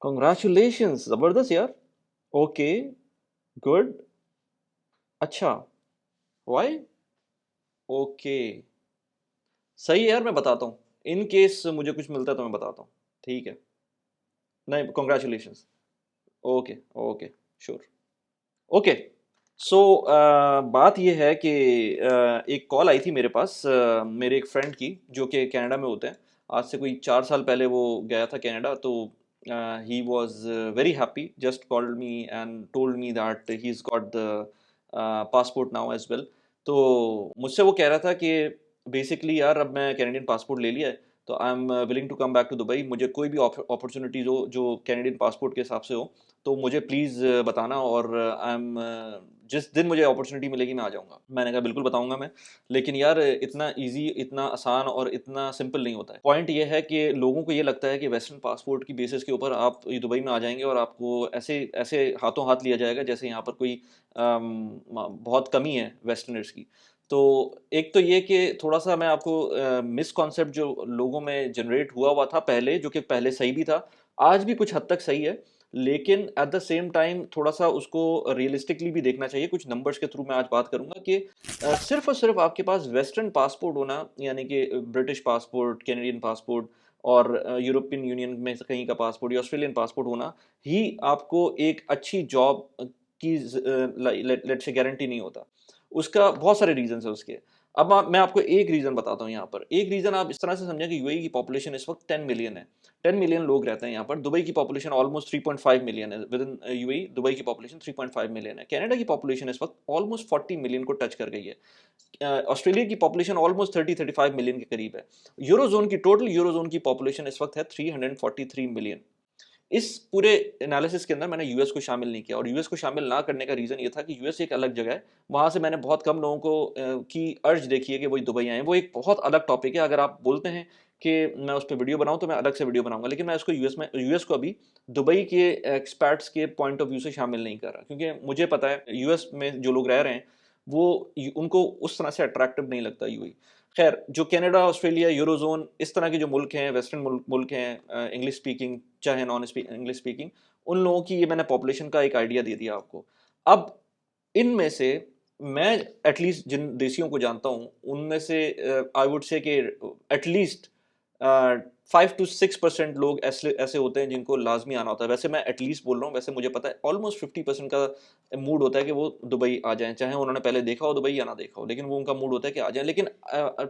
Congratulations, जबरदस्त यार। Okay, good. अच्छा, व्हाई? ओके, सही है यार, मैं बताता हूँ। इन केस मुझे कुछ मिलता है तो मैं बताता हूँ। ठीक है। नहीं, congratulations. Okay, okay, sure. Okay. So बात ये है कि एक कॉल आई थी मेरे पास, मेरे एक फ्रेंड की जो कि कनाडा में होते हैं। आज से कोई 4 साल पहले वो गया था कनाडा, तो he was very happy, just called me and told me that he is got the passport now as well. तो मुझसे वो कह रहा था कि बेसिकली यार, अब मैं कैनेडियन पासपोर्ट ले लिया है, तो I am willing to come back to Dubai. मुझे कोई भी अपॉर्चुनिटीज़ हो जो कैनेडियन पासपोर्ट के हिसाब से हो, तो मुझे प्लीज़ बताना, और आई एम जिस दिन मुझे अपॉर्चुनिटी मिलेगी मैं आ जाऊँगा। मैंने कहा बिल्कुल बताऊँगा मैं। लेकिन यार, इतना ईज़ी, इतना आसान और इतना सिंपल नहीं होता है। पॉइंट ये है कि लोगों को ये लगता है कि वेस्टर्न पासपोर्ट की बेसिस के ऊपर आप ये दुबई में आ जाएँगे और आपको ऐसे ऐसे हाथों हाथ लिया जाएगा जैसे यहाँ पर कोई बहुत कमी है वेस्टर्नर्स की। तो एक तो ये कि थोड़ा-सा मैं आपको मिसकॉन्सेप्ट जो लोगों में जनरेट हुआ था पहले, जो कि पहले सही भी था, आज भी कुछ हद तक सही है। लेकिन एट द सेम टाइम थोड़ा-सा उसको रियलिस्टिकली भी देखना चाहिए। कुछ नंबर्स के थ्रू मैं आज बात करूँगा कि सिर्फ़ और सिर्फ़ आपके पास वेस्टर्न पासपोर्ट होना, यानी कि ब्रिटिश पासपोर्ट, कैनेडियन पासपोर्ट और यूरोपियन यूनियन में से कहीं का पासपोर्ट या ऑस्ट्रेलियन पासपोर्ट होना ही आपको एक अच्छी जॉब की लेट्स से गारंटी नहीं होता। उसका बहुत सारे रीज़न्स हैं उसके। अब मैं आपको एक रीज़न बताता हूँ यहाँ पर। एक रीज़न आप इस तरह से समझें कि यूएई की पॉपुलेशन इस वक़्त 10 मिलियन है। 10 मिलियन लोग रहते हैं यहाँ पर। दुबई की पॉपुलेशन ऑलमोस्ट 3.5 मिलियन है। विद इन यूएई दुबई की पॉपुलेशन 3.5 मिलियन है। कनाडा की पॉपुलेशन इस वक़्त ऑलमोस्ट 40 मिलियन को टच कर गई है। ऑस्ट्रेलिया की पॉपुलेशन ऑलमोस्ट 30-35 मिलियन के करीब है। टोटल यूरोज़ोन की पॉपुलेशन इस वक़्त है 343 मिलियन। इस पूरे एनालिसिस के अंदर मैंने यूएस को शामिल नहीं किया, और यूएस को शामिल ना करने का रीज़न ये था कि यूएस एक अलग जगह है। वहाँ से मैंने बहुत कम लोगों को की अर्ज देखी है कि वो दुबई आएँ। वो एक बहुत अलग टॉपिक है। अगर आप बोलते हैं कि मैं उस पे वीडियो बनाऊँ, तो मैं अलग से वीडियो बनाऊँगा। लेकिन मैं उसको यूएस को अभी दुबई के एक्सपैट्स के पॉइंट ऑफ व्यू से शामिल नहीं कर रहा, क्योंकि मुझे पता है यूएस में जो लोग रह रहे हैं, वो उनको उस तरह से अट्रैक्टिव नहीं लगता यूएई। खैर, जो कनाडा, ऑस्ट्रेलिया, यूरोज़ोन, इस तरह के जो मुल्क हैं, वेस्टर्न मुल्क हैं, इंग्लिश स्पीकिंग चाहे नॉन इंग्लिश स्पीकिंग, उन लोगों की ये मैंने पॉपुलेशन का एक आइडिया दे दिया आपको। अब इनमें से मैं एटलीस्ट जिन देशियों को जानता हूँ, उनमें से आई वुड से कि एटलीस्ट 5 to 6% लोग ऐसे ऐसे होते हैं जिनको लाज़मी आना होता है। वैसे मैं एटलीस्ट बोल रहा हूँ, वैसे मुझे पता है ऑलमोस्ट 50% का मूड होता है कि वो दुबई आ जाएँ, चाहे उन्होंने पहले देखा हो दुबई या ना देखा हो, लेकिन वो उनका मूड होता है कि आ जाएँ। लेकिन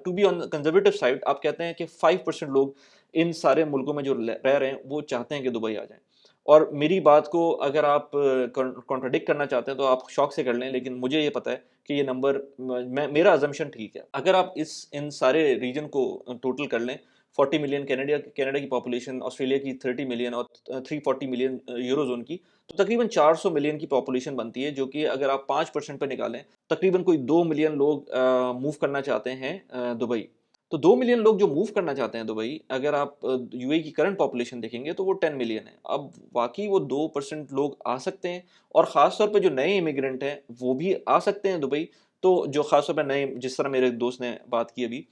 to be on the conservative side, आप कहते हैं कि 5% लोग इन सारे मुल्कों में जो रह रहे हैं, वो चाहते हैं कि दुबई आ जाएँ। और मेरी बात को अगर आप कॉन्ट्राडिक्ट करना चाहते हैं, तो आप शौक से कर लें, लेकिन मुझे ये पता है कि ये नंबर, मेरा अजम्पशन ठीक है। अगर आप इन सारे रीजन को टोटल कर लें, 40 मिलियन कनाडा की पॉपुलेशन, ऑस्ट्रेलिया की 30 मिलियन और 340 मिलियन यूरोज़ोन की, तो तकरीबन 400 मिलियन की पॉपुलेशन बनती है, जो कि अगर आप 5% पे निकालें, तकरीबन कोई 2 मिलियन लोग मूव करना चाहते हैं दुबई। तो 2 मिलियन लोग जो मूव करना चाहते हैं दुबई, अगर आप यूएई की करंट पॉपुलेशन देखेंगे, तो वो 10 मिलियन है। अब बाकी वो 2% लोग आ सकते हैं, और ख़ास तौर पे जो नए इमिग्रेंट हैं, वो भी आ सकते हैं दुबई। तो जो ख़ास तौर पे नए, जिस तरह मेरे दोस्त ने बात की अभी,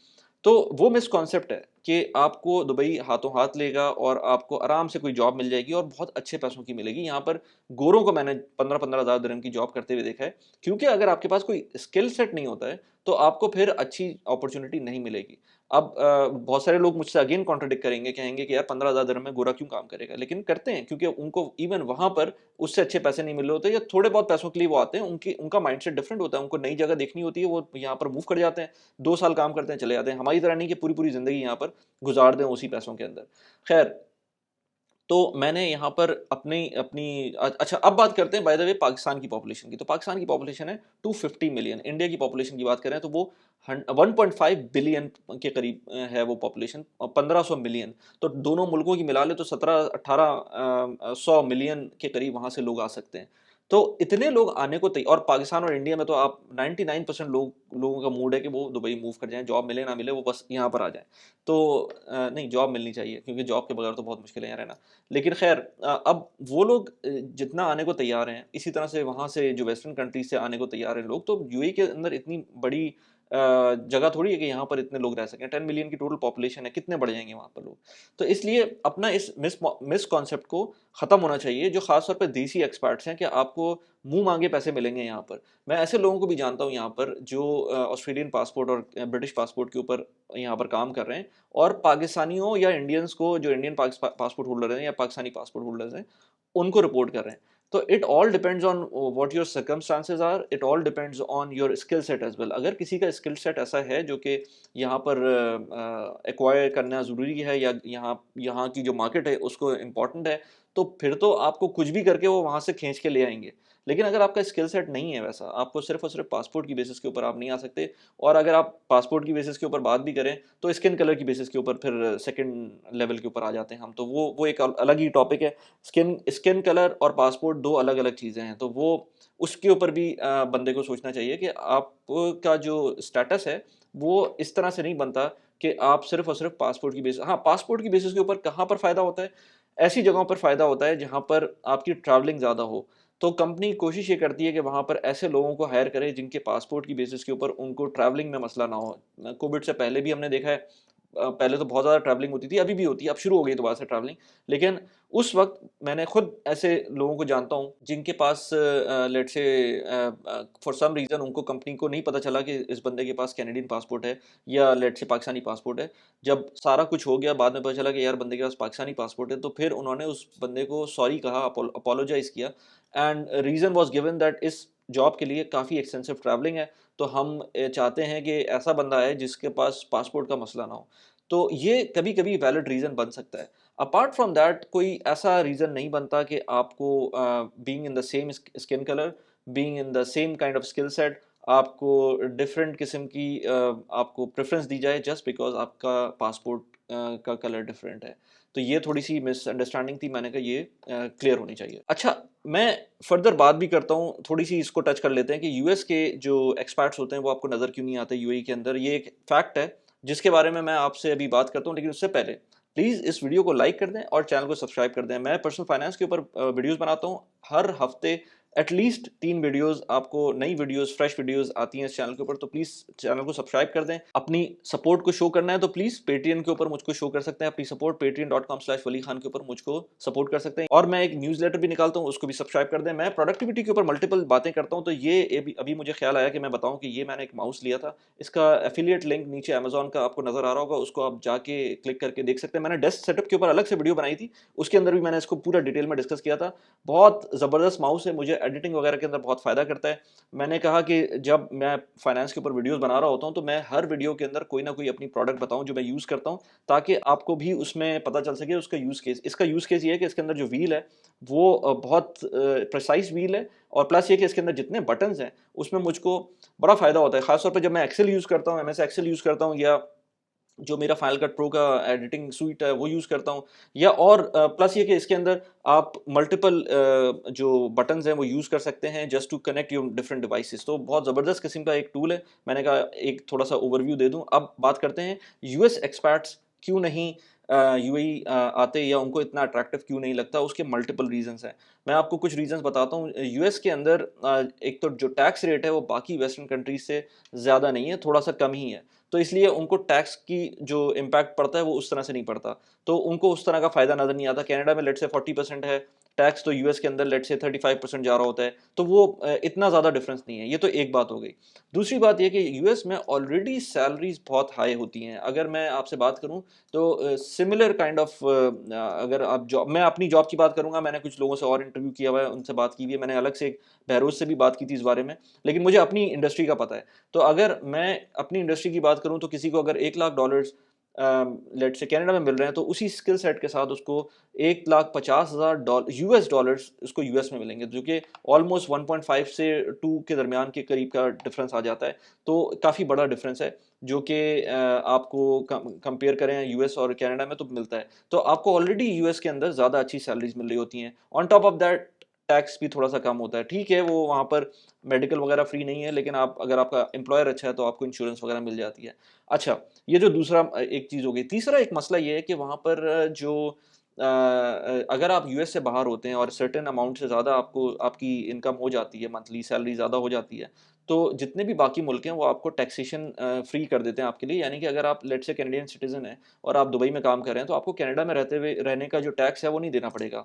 तो वो मिसकॉन्सेप्ट है कि आपको दुबई हाथों हाथ लेगा और आपको आराम से कोई जॉब मिल जाएगी और बहुत अच्छे पैसों की मिलेगी। यहाँ पर गोरों को मैंने 15-15 हज़ार दिरहम की जॉब करते हुए देखा है, क्योंकि अगर आपके पास कोई स्किल सेट नहीं होता है, तो आपको फिर अच्छी अपॉर्चुनिटी नहीं मिलेगी। अब बहुत सारे लोग मुझसे अगेन कॉन्ट्रडिक्ट करेंगे, कहेंगे कि यार 15,000 दिरहम में गोरा क्यों काम करेगा? लेकिन करते हैं, क्योंकि उनको इवन वहाँ पर उससे अच्छे पैसे नहीं मिल रहे होते, या थोड़े बहुत पैसों के लिए वो आते हैं। उनका माइंडसेट डिफरेंट होता है, उनको नई जगह देखनी होती है, वो यहाँ पर मूव कर जाते हैं, 2 साल काम करते हैं, चले जाते हैं। हमारी तरह नहीं कि पूरी-पूरी ज़िंदगी यहाँ पर गुज़ार दें उसी पैसों के अंदर। खैर, तो मैंने यहाँ पर अपनी अपनी अच्छा, अब बात करते हैं बाय द वे पाकिस्तान की पॉपुलेशन की। तो पाकिस्तान की पॉपुलेशन है 250 मिलियन। इंडिया की पॉपुलेशन की बात करें तो वो 1.5 बिलियन के करीब है वो पॉपुलेशन, 1500 मिलियन। तो दोनों मुल्कों की मिला ले तो 17-18 100 मिलियन के करीब वहाँ से लोग आ सकते हैं। तो इतने लोग आने को और पाकिस्तान और इंडिया में तो आप 99% लोगों का मूड है कि वो दुबई मूव कर जाएँ, जॉब मिले ना मिले वो बस यहाँ पर आ जाएँ। तो नहीं, जॉब मिलनी चाहिए, क्योंकि जॉब के बगैर तो बहुत मुश्किल है यहाँ रहना। लेकिन खैर, अब वो लोग जितना आने को तैयार हैं, इसी तरह से वहाँ से जो वेस्टर्न कंट्रीज से आने को तैयार हैं लोग, तो यूएई के अंदर इतनी बड़ी जगह थोड़ी है कि यहाँ पर इतने लोग रह सकें। 10 मिलियन की टोटल पॉपुलेशन है, कितने बढ़ जाएंगे वहाँ पर लोग। तो इसलिए अपना इस मिस कॉन्सेप्ट को ख़त्म होना चाहिए, जो ख़ासतौर पर देसी एक्सपर्ट्स हैं कि आपको मुंह मांगे पैसे मिलेंगे यहाँ पर। मैं ऐसे लोगों को भी जानता हूँ यहाँ पर जो ऑस्ट्रेलियन पासपोर्ट और ब्रिटिश पासपोर्ट के ऊपर यहाँ पर काम कर रहे हैं, और पाकिस्तानियों या इंडियंस को, जो इंडियन पासपोर्ट होल्डर हैं या पाकिस्तानी पासपोर्ट होल्डर्स हैं, उनको रिपोर्ट कर रहे हैं। तो it all depends on what your circumstances are, it all depends on your skill set as well. अगर किसी का स्किल सेट ऐसा है जो कि यहाँ पर एक्वायर करना ज़रूरी है, या यहाँ यहाँ की जो मार्केट है उसको इम्पॉर्टेंट है, तो फिर तो आपको कुछ भी करके वो वहाँ से खींच के ले आएंगे। लेकिन अगर आपका स्किल सेट नहीं है वैसा, आपको सिर्फ और सिर्फ पासपोर्ट की बेसिस के ऊपर आप नहीं आ सकते, और अगर आप पासपोर्ट की बेसिस के ऊपर बात भी करें तो स्किन कलर की बेसिस के ऊपर फिर सेकंड लेवल के ऊपर आ जाते हैं हम, तो वो एक अलग ही टॉपिक है। स्किन स्किन कलर और पासपोर्ट दो अलग अलग चीज़ें हैं, तो वो उसके ऊपर भी बंदे को सोचना चाहिए कि आपका जो स्टेटस है वो इस तरह से नहीं बनता कि आप सिर्फ और सिर्फ पासपोर्ट की बेसिस, हाँ पासपोर्ट की बेसिस के ऊपर कहाँ पर फ़ायदा होता है, ऐसी जगहों पर फ़ायदा होता है जहाँ पर आपकी ट्रैवलिंग ज़्यादा हो। तो कंपनी कोशिश ये करती है कि वहाँ पर ऐसे लोगों को हायर करे जिनके पासपोर्ट की बेसिस के ऊपर उनको ट्रैवलिंग में मसला ना हो। कोविड से पहले भी हमने देखा है, पहले तो बहुत ज़्यादा ट्रैवलिंग होती थी, अभी भी होती है, अब शुरू हो गई दोबारा से ट्रैवलिंग। लेकिन उस वक़्त मैंने खुद ऐसे लोगों को जानता हूँ जिनके पास let's say for some reason उनको, कंपनी को नहीं पता चला कि इस बंदे के पास कैनेडियन पासपोर्ट है या लेट्स से पाकिस्तानी पासपोर्ट है। जब सारा कुछ हो गया, बाद में पता चला कि यार बंदे के पास पाकिस्तानी पासपोर्ट है, तो फिर उन्होंने उस बंदे को सॉरी कहा, अपोलोजाइज़ किया, and reason was given that इस जॉब के लिए काफ़ी एक्सटेंसिव ट्रैवलिंग है, तो हम चाहते हैं कि ऐसा बंदा आए जिसके पास पासपोर्ट का मसला ना हो। तो ये कभी-कभी वैलिड रीज़न बन सकता है। अपार्ट फ्रॉम दैट कोई ऐसा रीज़न नहीं बनता कि आपको being in the same skin colour, being in the same kind of skill set, आपको डिफरेंट किस्म की आपको प्रेफ़रेंस दी जाए जस्ट बिकॉज़ आपका पासपोर्ट का कलर डिफरेंट है। तो ये थोड़ी-सी मिसअंडरस्टैंडिंग थी, मैंने कहा ये क्लियर होनी चाहिए। अच्छा, मैं फर्दर बात भी करता हूँ, थोड़ी-सी इसको टच कर लेते हैं कि यूएस के जो एक्सपर्ट्स होते हैं वो आपको नज़र क्यों नहीं आते यूएई के अंदर। ये एक फैक्ट है जिसके बारे में मैं आपसे अभी बात करता हूँ, लेकिन उससे पहले प्लीज़ इस वीडियो को लाइक कर दें और चैनल को सब्सक्राइब कर दें। मैं पर्सनल फाइनेंस के ऊपर वीडियोज़ बनाता हूँ। हर हफ्ते एटलीस्ट 3 वीडियोज़, आपको नई वीडियोज़, फ्रेश वीडियोज़ आती हैं इस चैनल के ऊपर, तो प्लीज़ चैनल को सब्सक्राइब कर दें। अपनी सपोर्ट को शो करना है तो प्लीज़ पेटीएम के ऊपर मुझको शो कर सकते हैं अपनी सपोर्ट, patreon.com/वली खान के ऊपर मुझको सपोर्ट कर सकते हैं। और मैं एक न्यूज़लेटर भी निकालता हूँ, उसको भी सब्सक्राइब कर दें। मैं प्रोडक्टिविटी के ऊपर मल्टीपल बातें करता हूँ, तो ये अभी मुझे ख्याल आया कि मैं बताऊँ कि ये मैंने एक माउस लिया था। इसका एफिलिएट लिंक नीचे अमेज़न का आपको नज़र आ रहा होगा, उसको आप जाके क्लिक करके देख सकते हैं। मैंने डेस्क सेटअप के ऊपर अलग से वीडियो बनाई थी, उसके अंदर भी मैंने इसको पूरा डिटेल में डिस्कस किया था। बहुत ज़बरदस्त माउस है, मुझे एडिटिंग वगैरह के अंदर बहुत फ़ायदा करता है। मैंने कहा कि जब मैं फाइनेंस के ऊपर वीडियोज़ बना रहा होता हूँ, तो मैं हर वीडियो के अंदर कोई ना कोई अपनी प्रोडक्ट बताऊँ जो मैं यूज़ करता हूँ, ताकि आपको भी उसमें पता चल सके उसका यूज़ केस। इसका यूज़ केस ये है कि इसके अंदर जो व्हील है, वो बहुत प्रिसाइज़ व्हील है, और प्लस ये कि इसके अंदर जितने बटन्स हैं, उसमें मुझको बड़ा फ़ायदा होता है। ख़ास तौर पे जब मैं एक्सेल यूज़ करता हूँ, एमएस एक्सेल यूज़ करता हूँ, या जो मेरा फाइनल कट प्रो का एडिटिंग सूट है वो यूज़ करता हूँ, या और प्लस ये कि इसके अंदर आप मल्टीपल जो बटन्स हैं वो यूज़ कर सकते हैं just to connect your different devices. तो बहुत ज़बरदस्त किस्म का एक टूल है। मैंने कहा एक थोड़ा सा ओवरव्यू दे दूं। अब बात करते हैं यूएस एक्सपर्ट्स क्यों नहीं यूएई आते, या उनको इतना अट्रैक्टिव क्यों नहीं लगता। उसके मल्टीपल रीजंस हैं। मैं आपको कुछ रीजंस बताता हूँ। यूएस के अंदर एक तो जो टैक्स रेट है वो बाकी वेस्टर्न कंट्रीज से ज़्यादा नहीं है, थोड़ा सा कम ही है, तो इसलिए उनको टैक्स की जो इम्पैक्ट पड़ता है वो उस तरह से नहीं पड़ता, तो उनको उस तरह का फ़ायदा नज़र नहीं आता। कनाडा में लेट से 40% है टैक्स, तो यूएस के अंदर लेट से 35% जा रहा होता है, तो वो इतना ज़्यादा डिफरेंस नहीं है। ये तो एक बात हो गई। दूसरी बात ये कि यूएस में ऑलरेडी सैलरीज बहुत हाई होती हैं। अगर मैं आपसे बात करूं तो सिमिलर काइंड ऑफ, अगर आप जॉब, मैं अपनी जॉब की बात करूंगा, मैंने कुछ लोगों से और इंटरव्यू किया हुआ है, उनसे बात की हुई है, मैंने अलग से एक बहरोज से भी बात की थी इस बारे में, लेकिन मुझे अपनी इंडस्ट्री का पता है। तो अगर मैं अपनी इंडस्ट्री की बात करूं तो किसी को अगर $1,00,000 लेट से कनाडा में मिल रहे हैं, तो उसी स्किल सेट के साथ उसको $1,50,000 यूएस डॉलर्स उसको यूएस में मिलेंगे, जो कि ऑलमोस्ट 1.5 से 2 के दरमियान के करीब का डिफरेंस आ जाता है। तो काफ़ी बड़ा डिफरेंस है, जो कि आपको कंपेयर करें यूएस और कनाडा में तो मिलता है। तो आपको ऑलरेडी यूएस के अंदर ज़्यादा अच्छी सैलरीज मिल रही होती हैं। On top of that tax भी थोड़ा सा कम होता है। ठीक है, वो वहाँ पर मेडिकल वगैरह फ्री नहीं है, लेकिन आप, अगर आपका एम्प्लॉयर अच्छा है तो आपको इंश्योरेंस वगैरह मिल जाती है। अच्छा, ये जो दूसरा एक चीज़ हो गई। तीसरा एक मसला ये है कि वहाँ पर जो अगर आप यूएस से बाहर होते हैं और सर्टेन अमाउंट से ज़्यादा आपको आपकी इनकम हो जाती है, मंथली सैलरी ज़्यादा हो जाती है, तो जितने भी बाकी मुल्क हैं वो आपको टैक्सेशन फ्री कर देते हैं आपके लिए, यानी कि अगर आप लेट्स से कैनेडियन सिटीजन हैं और आप दुबई में काम कर रहे हैं तो आपको कनाडा में रहते हुए रहने का जो टैक्स है वो नहीं देना पड़ेगा।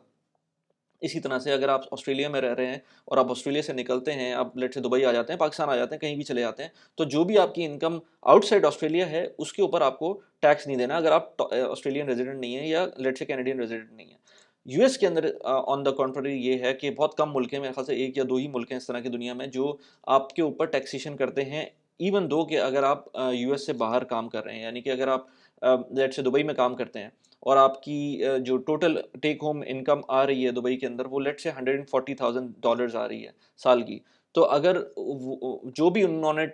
इसी तरह से अगर आप ऑस्ट्रेलिया में रह रहे हैं और आप ऑस्ट्रेलिया से निकलते हैं, आप लेट्स से दुबई आ जाते हैं, पाकिस्तान आ जाते हैं, कहीं भी चले जाते हैं, तो जो भी आपकी इनकम आउटसाइड ऑस्ट्रेलिया है उसके ऊपर आपको टैक्स नहीं देना, अगर आप ऑस्ट्रेलियन रेजिडेंट नहीं है या लेट्स से कैनेडियन रेजिडेंट नहीं है। यूएस के अंदर ऑन द कॉन्ट्ररी ये है कि बहुत कम मुल्क हैं, मेरे ख्याल से एक या दो ही मुल्क हैं इस तरह की दुनिया में जो आपके ऊपर टैक्सेशन करते हैं, इवन दो कि अगर आप यूएस से बाहर काम कर रहे हैं, यानी कि अगर आप लेट्स से दुबई में काम करते हैं और आपकी जो टोटल टेक होम इनकम आ रही है दुबई के अंदर वो लेट्स से $140,000 आ रही है साल की, तो अगर जो भी उन्होंने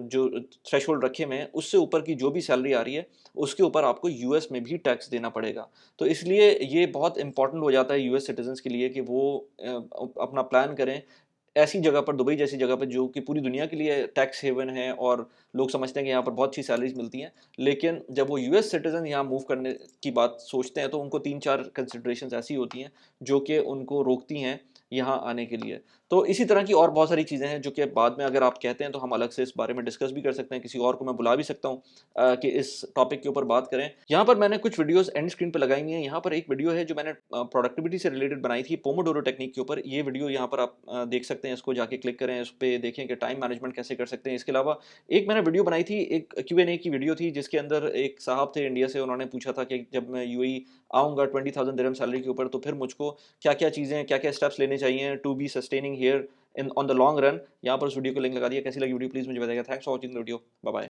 जो थ्रेशोल्ड रखे हुए हैं उससे ऊपर की जो भी सैलरी आ रही है उसके ऊपर आपको यूएस में भी टैक्स देना पड़ेगा। तो इसलिए ये बहुत इंपॉर्टेंट हो जाता है यूएस सिटीजन्स के लिए कि वो अपना प्लान करें ऐसी जगह पर, दुबई जैसी जगह पर जो कि पूरी दुनिया के लिए टैक्स हेवन है और लोग समझते हैं कि यहाँ पर बहुत अच्छी सैलरीज मिलती हैं, लेकिन जब वो यूएस सिटीजन यहाँ मूव करने की बात सोचते हैं तो उनको 3-4 कंसिडरेशंस ऐसी होती हैं जो कि उनको रोकती हैं यहाँ आने के लिए। तो इसी तरह की और बहुत सारी चीज़ें हैं जो कि बाद में अगर आप कहते हैं तो हम अलग से इस बारे में डिस्कस भी कर सकते हैं, किसी और को मैं बुला भी सकता हूँ कि इस टॉपिक के ऊपर बात करें। यहाँ पर मैंने कुछ वीडियोस एंड स्क्रीन पर लगाई हुई हैं। यहाँ पर एक वीडियो है जो मैंने प्रोडक्टिविटी से रिलेटेड बनाई थी पोमोडोरो टेक्निक के ऊपर। ये वीडियो यहाँ पर आप देख सकते हैं, इसको जाके क्लिक करें, इस पर देखें कि टाइम मैनेजमेंट कैसे कर सकते हैं। इसके अलावा एक मैंने वीडियो बनाई थी, एक Q&A की वीडियो थी जिसके अंदर एक साहब थे इंडिया से, उन्होंने पूछा था कि जब मैं यूएई आऊँगा 20,000 दिरहम सैलरी के ऊपर तो फिर मुझको क्या-क्या चीज़ें, क्या-क्या स्टेप्स लेने चाहिए to be sustaining here in on the long run. यहाँ पर उस वीडियो को लिंक लगा दिया। कैसी लगी वीडियो प्लीज़ मुझे बताइएगा। Thanks for watching the video. Bye bye.